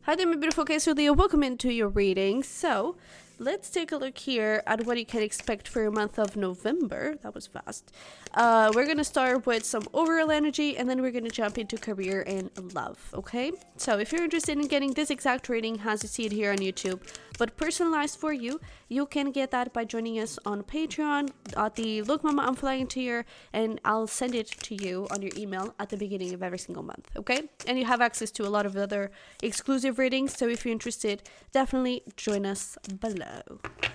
Hi there, my beautiful Cancer Leo. Welcome into your reading. So, let's take a look here at what you can expect for your month of November. That was fast. We're going to start with some overall energy, and then we're going to jump into career and love, okay? So, if you're interested in getting this exact reading as you see it here on YouTube, but personalized for you, you can get that by joining us on Patreon at the Look Mama I'm Flying to Here, and I'll send it to you on your email at the beginning of every single month, okay? And you have access to a lot of other exclusive readings, so if you're interested, definitely join us below.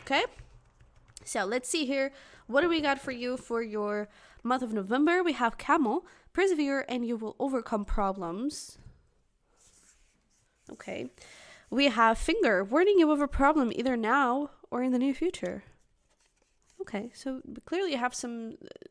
Okay, so let's see here. What do we got for you for your month of November? We have Camel, persevere and you will overcome problems. Okay, we have Finger, warning you of a problem either now or in the near future. Okay, so clearly you have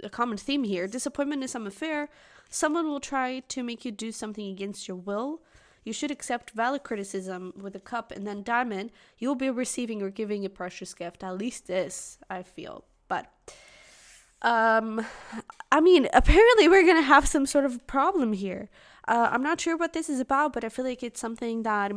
a common theme here. Disappointment in some affair. Someone will try to make you do something against your will. You should accept valid criticism with a Cup, and then Diamond, you'll be receiving or giving a precious gift. At least this, I feel. But, I mean, apparently we're going to have some sort of problem here. I'm not sure what this is about, but I feel like it's something that,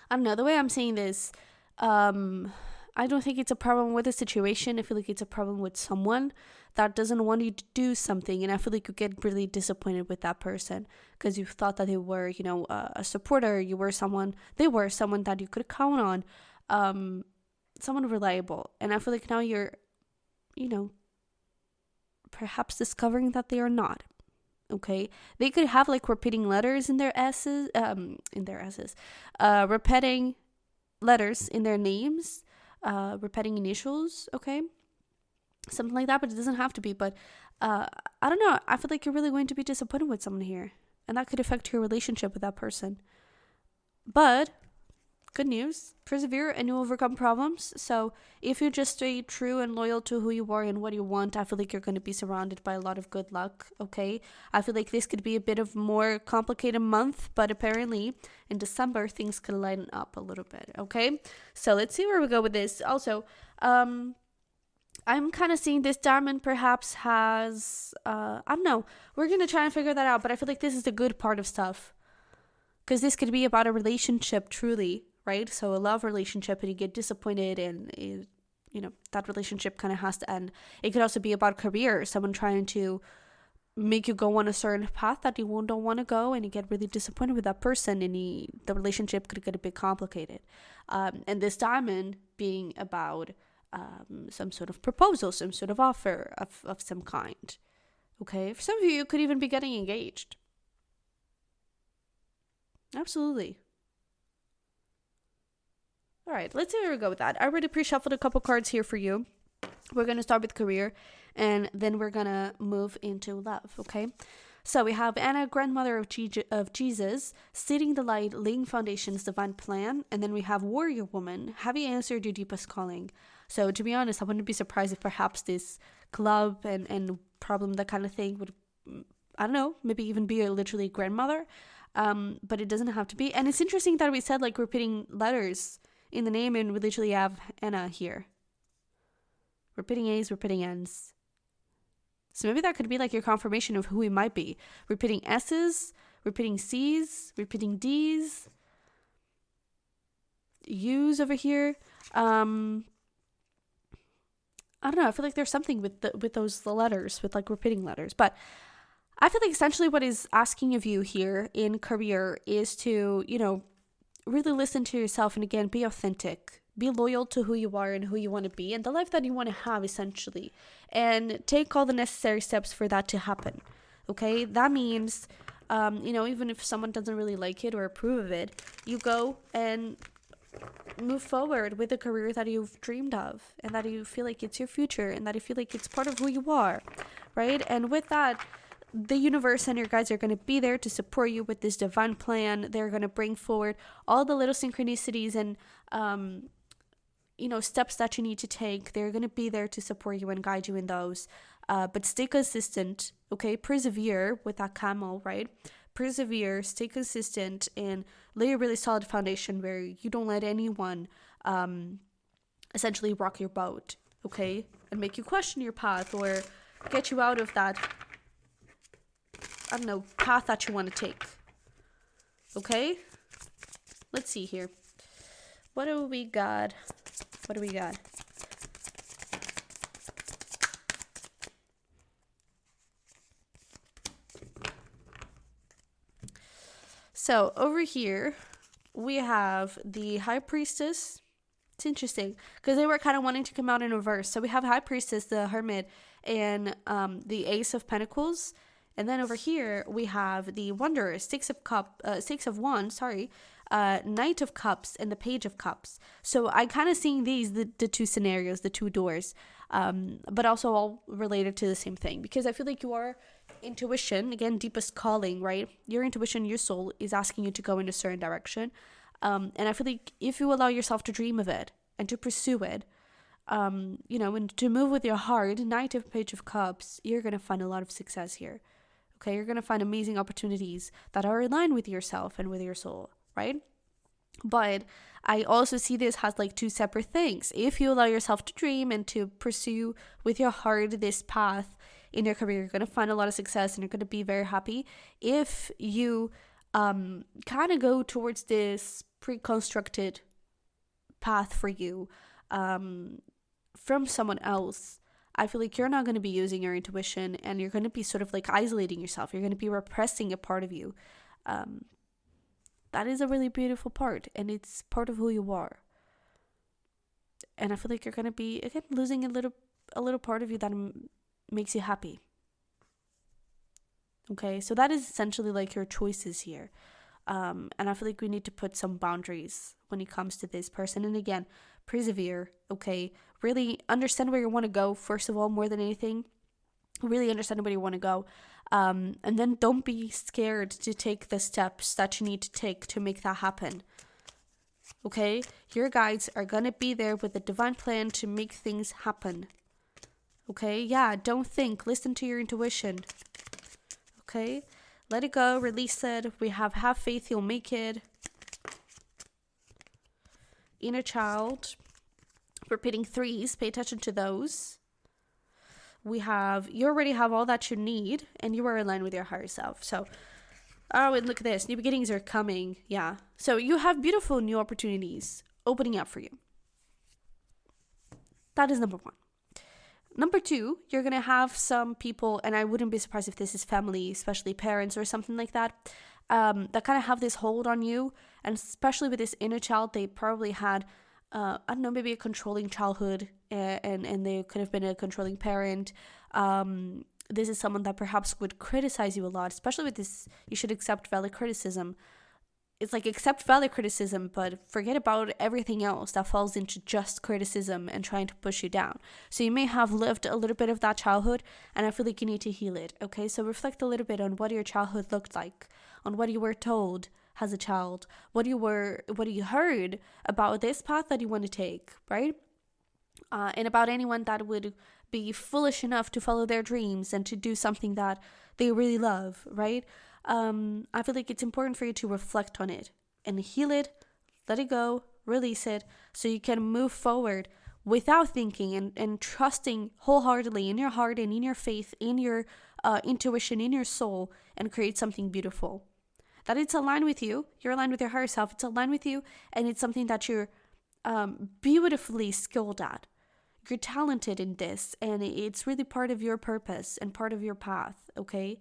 I don't know, the way I'm saying this, I don't think it's a problem with the situation. I feel like it's a problem with someone that doesn't want you to do something, and I feel like you get really disappointed with that person because you thought that they were, you know, a supporter. They were someone that you could count on, someone reliable. And I feel like now you're, you know, perhaps discovering that they are not. Okay, they could have like repeating letters in their S's, repeating letters in their names, repeating initials. Okay. Something like that, but it doesn't have to be. But I don't know, I feel like you're really going to be disappointed with someone here, and that could affect your relationship with that person. But good news, persevere and you'll overcome problems. So if you just stay true and loyal to who you are and what you want, I feel like you're going to be surrounded by a lot of good luck. Okay, I feel like this could be a bit of more complicated month, but apparently in December things could lighten up a little bit. Okay, so let's see where we go with this. Also, I'm kind of seeing this Diamond perhaps has, I don't know. We're going to try and figure that out. But I feel like this is the good part of stuff. Because this could be about a relationship truly, right? So a love relationship and you get disappointed and, you know, that relationship kind of has to end. It could also be about career. Someone trying to make you go on a certain path that you don't want to go, and you get really disappointed with that person, and the relationship could get a bit complicated. And this Diamond being about some sort of proposal, some sort of offer of some kind. Okay, for some of you could even be getting engaged. Absolutely. All right, let's see where we go with that. I already pre-shuffled a couple cards here for you. We're going to start with career, and then we're going to move into love, okay? So we have Anna, grandmother of Jesus, seeding the light, laying foundations, divine plan. And then we have warrior woman, have you answered your deepest calling? So to be honest, I wouldn't be surprised if perhaps this club and problem, that kind of thing would, I don't know, maybe even be literally grandmother. But it doesn't have to be. And it's interesting that we said like repeating letters in the name, and we literally have Anna here. Repeating A's, repeating N's. So maybe that could be like your confirmation of who he might be. Repeating S's, repeating C's, repeating D's, U's over here. I don't know. I feel like there's something with those letters, with like repeating letters. But I feel like essentially what is asking of you here in career is to, you know, really listen to yourself, and again, be authentic. Be loyal to who you are and who you want to be and the life that you want to have, essentially. And take all the necessary steps for that to happen. Okay? That means, you know, even if someone doesn't really like it or approve of it, you go and move forward with the career that you've dreamed of, and that you feel like it's your future, and that you feel like it's part of who you are, right? And with that, the universe and your guides are going to be there to support you with this divine plan. They're going to bring forward all the little synchronicities and, you know, steps that you need to take. They're going to be there to support you and guide you in those. But stay consistent, okay? Persevere with that camel, right? Persevere, stay consistent, and lay a really solid foundation where you don't let anyone essentially rock your boat, okay? And make you question your path or get you out of that, I don't know, path that you want to take. Okay? let's see here. What do we got? What do we got? So over here, we have the High Priestess. It's interesting because they were kind of wanting to come out in reverse. So we have High Priestess, the Hermit, and the Ace of Pentacles. And then over here, we have the Wanderer, Six of Wands, Knight of Cups, and the Page of Cups. So I kind of seeing these, the two scenarios, the two doors, but also all related to the same thing. Because I feel like your intuition, again, deepest calling, right? Your intuition, your soul is asking you to go in a certain direction. And I feel like if you allow yourself to dream of it and to pursue it, you know, and to move with your heart, Knight of Page of Cups, you're going to find a lot of success here. Okay, you're going to find amazing opportunities that are aligned with yourself and with your soul, right? But I also see this as like two separate things. If you allow yourself to dream and to pursue with your heart this path in your career, you're going to find a lot of success and you're going to be very happy. If you kind of go towards this pre-constructed path for you from someone else, I feel like you're not going to be using your intuition and you're going to be sort of like isolating yourself. You're going to be repressing a part of you. That is a really beautiful part, and it's part of who you are. And I feel like you're going to be, again, losing a little part of you that makes you happy. Okay, so that is essentially like your choices here. And I feel like we need to put some boundaries when it comes to this person. And again, persevere, okay? Really understand where you want to go, first of all, more than anything. Really understand where you want to go. And then don't be scared to take the steps that you need to take to make that happen. Okay? Your guides are going to be there with a divine plan to make things happen. Okay? Yeah, don't think. Listen to your intuition. Okay? Let it go. Release it. We have faith. You'll make it. Inner child. Repeating threes. Pay attention to those. We have, you already have all that you need, and you are aligned with your higher self. So, oh, and look at this. New beginnings are coming. Yeah. So you have beautiful new opportunities opening up for you. That is number one. Number two, you're going to have some people, and I wouldn't be surprised if this is family, especially parents or something like that, that kind of have this hold on you. And especially with this inner child, they probably had, I don't know, maybe a controlling childhood, and they could have been a controlling parent. This is someone that perhaps would criticize you a lot, especially with this, you should accept valid criticism. It's like accept valid criticism, but forget about everything else that falls into just criticism and trying to push you down. So you may have lived a little bit of that childhood, and I feel like you need to heal it. Okay, so reflect a little bit on what your childhood looked like, on what you were told as a child, what you heard about this path that you want to take, right? And about anyone that would be foolish enough to follow their dreams and to do something that they really love, right? I feel like it's important for you to reflect on it and heal it, let it go, release it, so you can move forward without thinking and trusting wholeheartedly in your heart and in your faith, in your intuition, in your soul, and create something beautiful. That it's aligned with you, you're aligned with your higher self, it's aligned with you, and it's something that you're beautifully skilled at. You're talented in this, and it's really part of your purpose and part of your path, okay?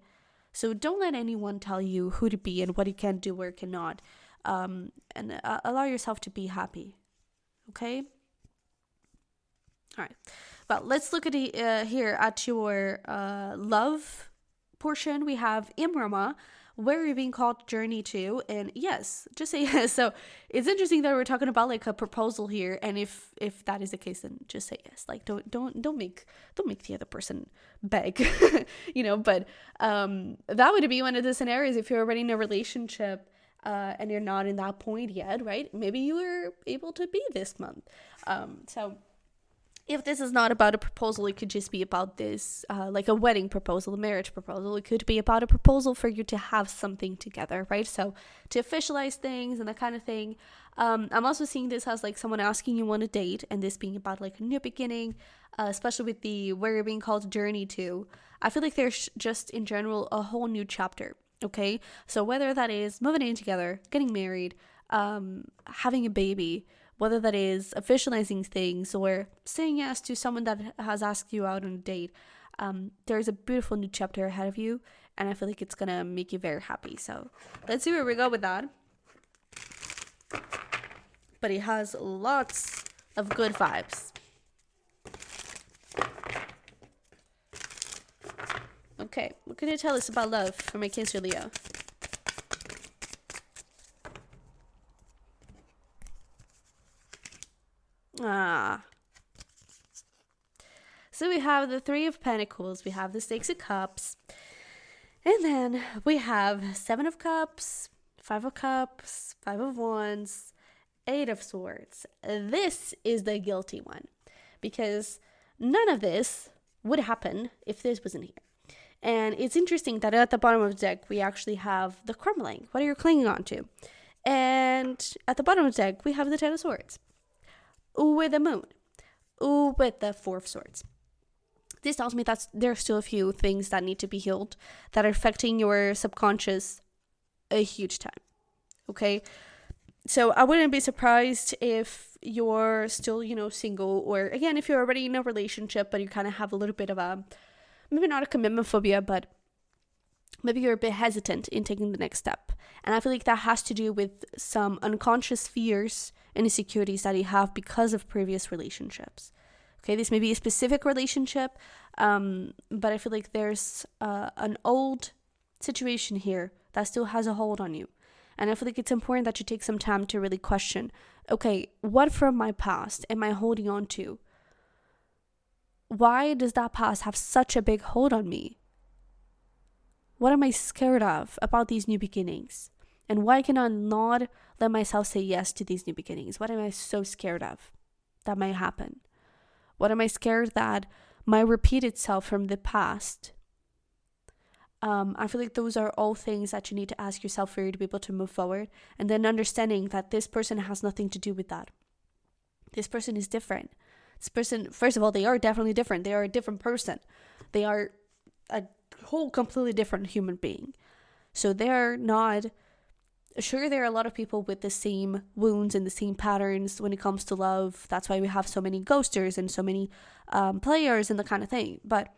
So don't let anyone tell you who to be and what you can do or cannot. And allow yourself to be happy, okay? All right. Well, let's look at here at your love portion. We have Imrama, where you're being called to journey to, and yes, just say yes. So it's interesting that we're talking about like a proposal here, and if that is the case, then just say yes. Like don't make the other person beg, you know. But that would be one of the scenarios if you're already in a relationship and you're not in that point yet, right? Maybe you were able to be this month. So if this is not about a proposal, it could just be about this, like a wedding proposal, a marriage proposal. It could be about a proposal for you to have something together, right? So to officialize things and that kind of thing. I'm also seeing this as like someone asking you on a date, and this being about like a new beginning, especially with the where you're being called to journey to. I feel like there's just in general a whole new chapter, okay? So whether that is moving in together, getting married, having a baby, whether that is officializing things or saying yes to someone that has asked you out on a date. There's a beautiful new chapter ahead of you, and I feel like it's gonna make you very happy. So let's see where we go with that. But it has lots of good vibes. Okay, what can you tell us about love for my Cancer Leo? So we have the Three of Pentacles, we have the Six of Cups, and then we have Seven of Cups, Five of Cups, Five of Wands, Eight of Swords. This is the guilty one, because none of this would happen if this wasn't here. And it's interesting that at the bottom of the deck, we actually have the crumbling. What are you clinging on to? And at the bottom of the deck, we have the Ten of Swords with the Moon, with the Four of Swords. This tells me that there are still a few things that need to be healed that are affecting your subconscious a huge time. Okay? So I wouldn't be surprised if you're still, single, or again, if you're already in a relationship, but you kind of have a little bit of maybe not a commitment phobia, but maybe you're a bit hesitant in taking the next step. And I feel like that has to do with some unconscious fears and insecurities that you have because of previous relationships. Okay, this may be a specific relationship, but I feel like there's an old situation here that still has a hold on you. And I feel like it's important that you take some time to really question, okay, what from my past am I holding on to? Why does that past have such a big hold on me? What am I scared of about these new beginnings? And why can I not let myself say yes to these new beginnings? What am I so scared of that might happen? What am I scared that might repeat itself from the past? I feel like those are all things that you need to ask yourself for you to be able to move forward. And then understanding that this person has nothing to do with that. This person is different. This person, first of all, they are definitely different. They are a different person. They are a whole completely different human being. So they're not... Sure, there are a lot of people with the same wounds and the same patterns when it comes to love. That's why we have so many ghosters and so many players and the kind of thing. But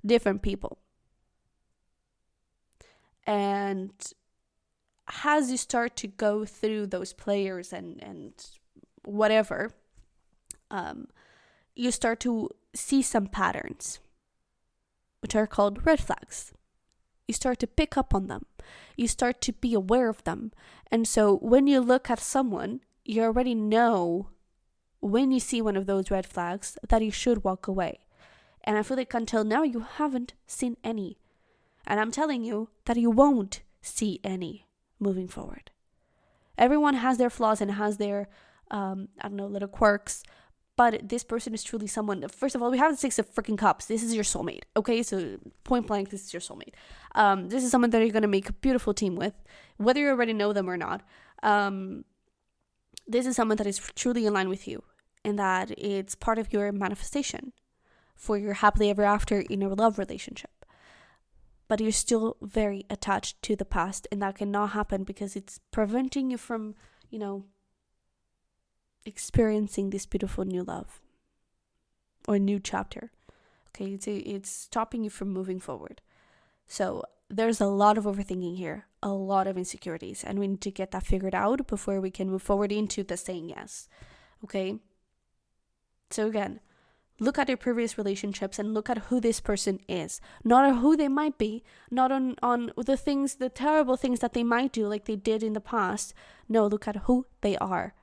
different people. And as you start to go through those players and whatever, you start to see some patterns, which are called red flags. You start to pick up on them. You start to be aware of them. And so when you look at someone, you already know when you see one of those red flags that you should walk away. And I feel like until now you haven't seen any. And I'm telling you that you won't see any moving forward. Everyone has their flaws and has their, little quirks. But this person is truly someone. First of all, we have the Six of freaking Cups. This is your soulmate. Okay, so point blank, this is your soulmate. This is someone that you're going to make a beautiful team with, whether you already know them or not. This is someone that is truly in line with you, and that it's part of your manifestation for your happily ever after in a love relationship. But you're still very attached to the past, and that cannot happen because it's preventing you from, experiencing this beautiful new love or new chapter. Okay, it's stopping you from moving forward. So there's a lot of overthinking here, a lot of insecurities, and we need to get that figured out before we can move forward into the saying yes. Okay, so again, look at your previous relationships and look at who this person is, not on who they might be, not on the terrible things that they might do like they did in the past. No, look at who they are.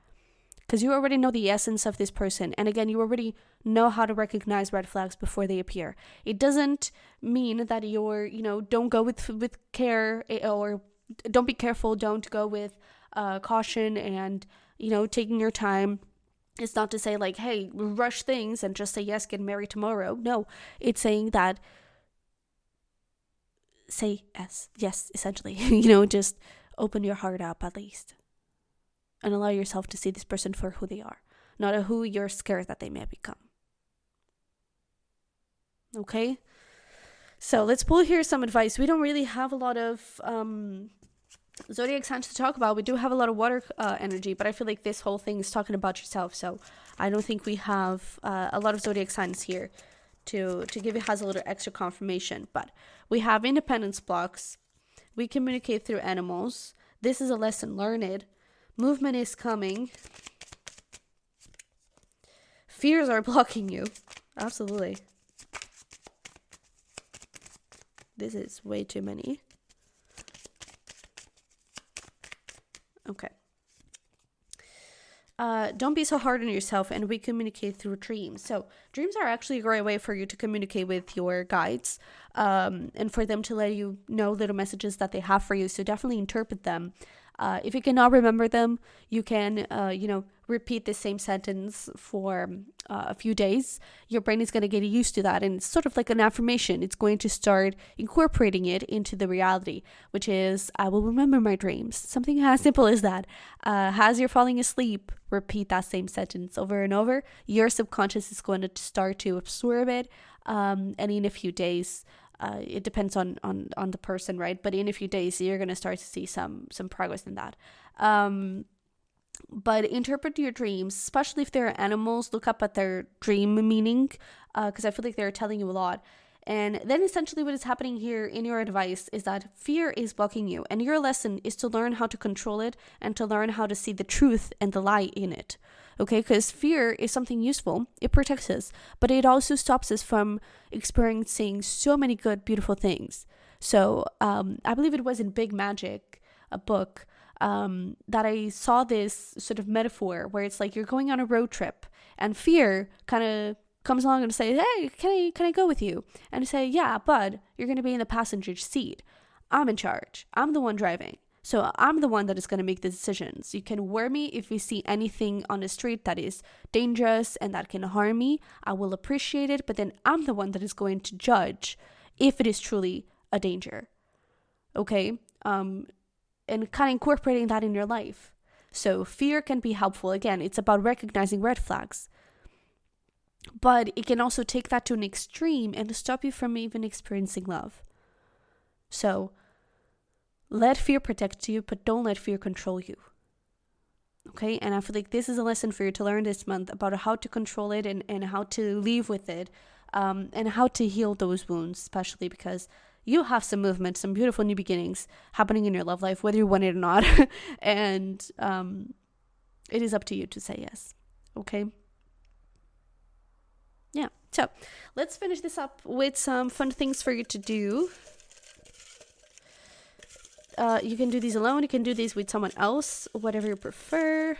Because you already know the essence of this person. And again, you already know how to recognize red flags before they appear. It doesn't mean that you're, don't go with care, or don't be careful. Don't go with caution and, taking your time. It's not to say like, hey, rush things and just say yes, get married tomorrow. No, it's saying that say yes, essentially. Just open your heart up at least. And allow yourself to see this person for who they are, not who you're scared that they may become. Okay? So let's pull here some advice. We don't really have a lot of zodiac signs to talk about. We do have a lot of water energy, but I feel like this whole thing is talking about yourself. So I don't think we have a lot of zodiac signs here to give it has a little extra confirmation. But we have independence blocks. We communicate through animals. This is a lesson learned. Movement is coming. Fears are blocking you. Absolutely. This is way too many. Okay. Don't be so hard on yourself, and we communicate through dreams. So dreams are actually a great way for you to communicate with your guides, and for them to let you know little messages that they have for you. So definitely interpret them. If you cannot remember them, you can, repeat the same sentence for a few days. Your brain is going to get used to that. And it's sort of like an affirmation. It's going to start incorporating it into the reality, which is, I will remember my dreams. Something as simple as that. As you're falling asleep, repeat that same sentence over and over. Your subconscious is going to start to absorb it. And in a few days, it depends on the person, right? But in a few days, you're going to start to see some progress in that. But interpret your dreams, especially if they're animals. Look up at their dream meaning, because I feel like they're telling you a lot. And then essentially what is happening here in your advice is that fear is blocking you. And your lesson is to learn how to control it and to learn how to see the truth and the lie in it. Okay, because fear is something useful. It protects us, but it also stops us from experiencing so many good, beautiful things. So I believe it was in Big Magic, a book, that I saw this sort of metaphor where it's like you're going on a road trip and fear kind of comes along and says, hey, can I go with you? And you say, yeah, but you're going to be in the passenger seat. I'm in charge. I'm the one driving. So I'm the one that is going to make the decisions. You can warn me if you see anything on the street that is dangerous and that can harm me. I will appreciate it, but then I'm the one that is going to judge if it is truly a danger. Okay? And kind of incorporating that in your life. So fear can be helpful. Again, it's about recognizing red flags. But it can also take that to an extreme and stop you from even experiencing love. So let fear protect you, but don't let fear control you. Okay? And I feel like this is a lesson for you to learn this month about how to control it and how to live with it, and how to heal those wounds, especially because you have some movement, some beautiful new beginnings happening in your love life, whether you want it or not. And it is up to you to say yes. Okay? Yeah. So let's finish this up with some fun things for you to do. You can do these alone. You can do these with someone else, whatever you prefer.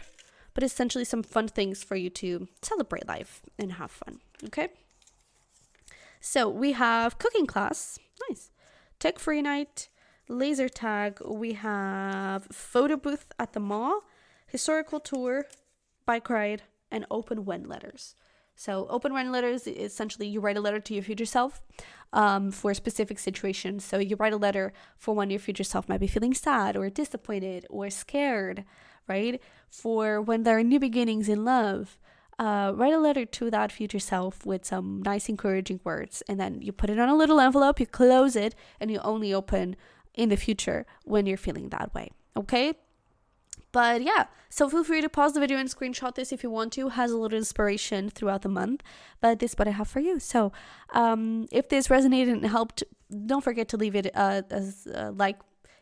But essentially some fun things for you to celebrate life and have fun. Okay? So we have cooking class. Nice. Tech free night, laser tag. We have photo booth at the mall, historical tour, bike ride, and open when letters. So open when letters, essentially you write a letter to your future self for a specific situation. So you write a letter for when your future self might be feeling sad or disappointed or scared, right? For when there are new beginnings in love. Write a letter to that future self with some nice encouraging words, and then you put it on a little envelope, you close it, and you only open in the future when you're feeling that way. Okay? But yeah, so feel free to pause the video and screenshot this if you want to. It has a little inspiration throughout the month, but this is what I have for you. So if this resonated and helped, don't forget to leave it as a like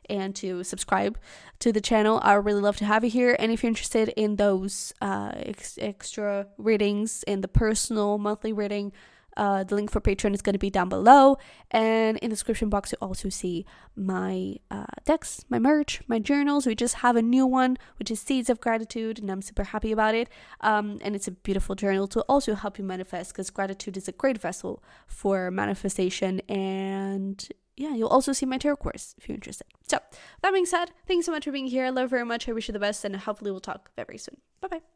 and to subscribe to the channel. I would really love to have you here. And if you're interested in those extra readings and the personal monthly reading, the link for Patreon is going to be down below. And in the description box, you also see my decks, my merch, my journals. We just have a new one, which is Seeds of Gratitude, and I'm super happy about it. And it's a beautiful journal to also help you manifest, because gratitude is a great vessel for manifestation. And yeah, you'll also see my tarot course if you're interested. So that being said, thanks so much for being here. I love you very much. I wish you the best, and hopefully we'll talk very soon. Bye-bye.